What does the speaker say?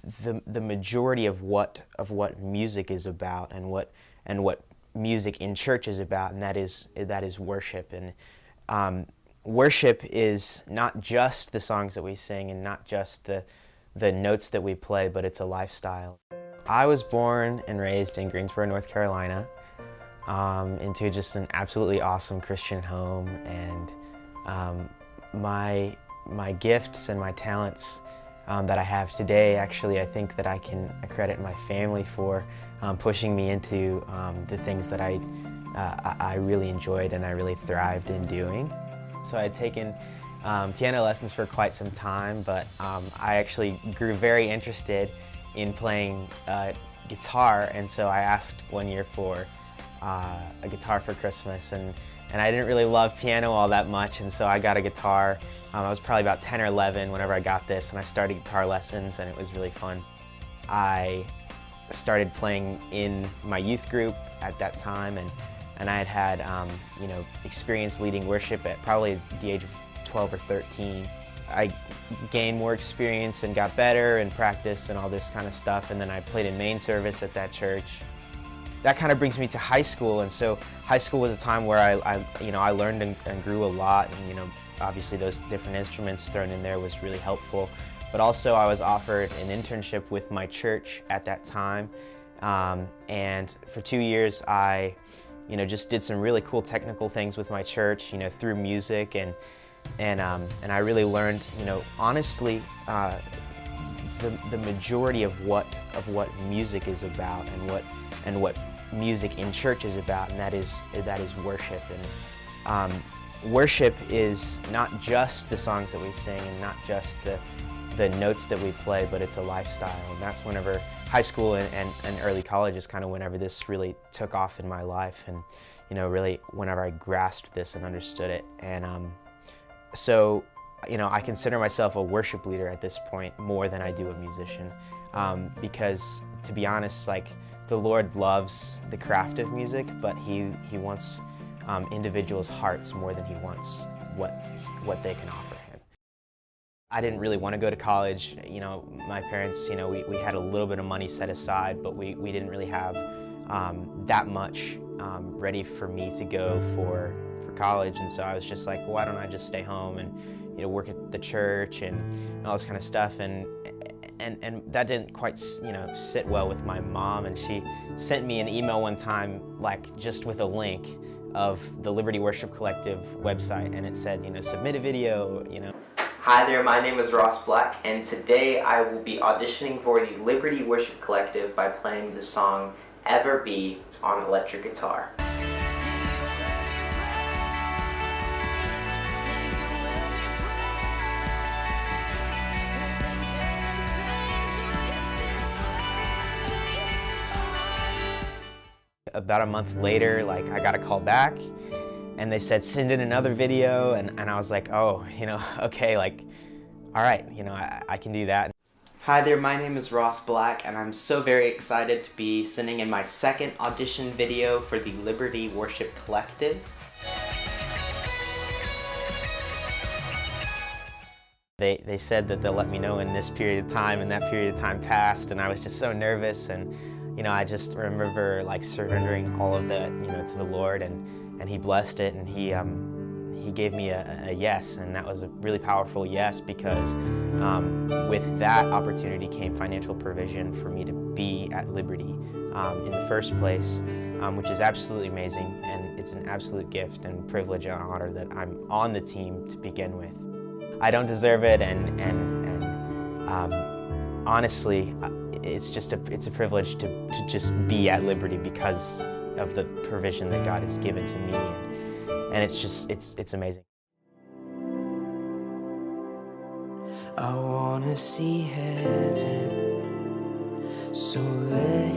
The majority of what music is about, and what music in church is about, and that is worship. And worship is not just the songs that we sing and not just the notes that we play, but it's a lifestyle. I was born and raised in Greensboro, North Carolina, into just an absolutely awesome Christian home, and my gifts and my talents that I have today, actually, I think that I can credit my family for pushing me into the things that I really enjoyed and I really thrived in doing. So I had taken piano lessons for quite some time, but I actually grew very interested in playing guitar, and so I asked one year for a guitar for Christmas, and I didn't really love piano all that much, and so I got a guitar. I was probably about 10 or 11 whenever I got this, and I started guitar lessons, and it was really fun. I started playing in my youth group at that time, and I had you know, experience leading worship at probably the age of 12 or 13. I gained more experience and got better and practice and all this kind of stuff, and then I played in main service at that church. That kind of brings me to high school, and so high school was a time where I learned and grew a lot, and you know, obviously those different instruments thrown in there was really helpful. But also I was offered an internship with my church at that time, and for 2 years I just did some really cool technical things with my church, through music, and I really learned, honestly, the majority of what music is about, and what music in church is about, and that is worship. And worship is not just the songs that we sing and not just the notes that we play, but it's a lifestyle. And that's whenever high school and early college is kind of whenever this really took off in my life, and really whenever I grasped this and understood it. And so I consider myself a worship leader at this point more than I do a musician, because to be honest, like, the Lord loves the craft of music, but He wants individuals' hearts more than He wants what they can offer Him. I didn't really want to go to college. My parents, we had a little bit of money set aside, but we didn't really have that much ready for me to go for college, and so I was just like, why don't I just stay home and work at the church and all this kind of stuff, and that didn't quite sit well with my mom, and she sent me an email one time, like, just with a link of the Liberty Worship Collective website, and it said, submit a video, Hi there, my name is Ross Black, and today I will be auditioning for the Liberty Worship Collective by playing the song Ever Be on electric guitar. About a month later, I got a call back, and they said, send in another video, and I was like, oh, okay, all right, I can do that. Hi there, my name is Ross Black, and I'm so very excited to be sending in my second audition video for the Liberty Worship Collective. They said that they'll let me know in this period of time, and that period of time passed, and I was just so nervous, and I just remember surrendering all of that, to the Lord, and He blessed it, and He gave me a yes, and that was a really powerful yes, because with that opportunity came financial provision for me to be at Liberty in the first place, which is absolutely amazing, and it's an absolute gift and privilege and honor that I'm on the team to begin with. I don't deserve it, and honestly, it's a privilege to just be at Liberty because of the provision that God has given to me, and it's amazing. I wanna see heaven, so let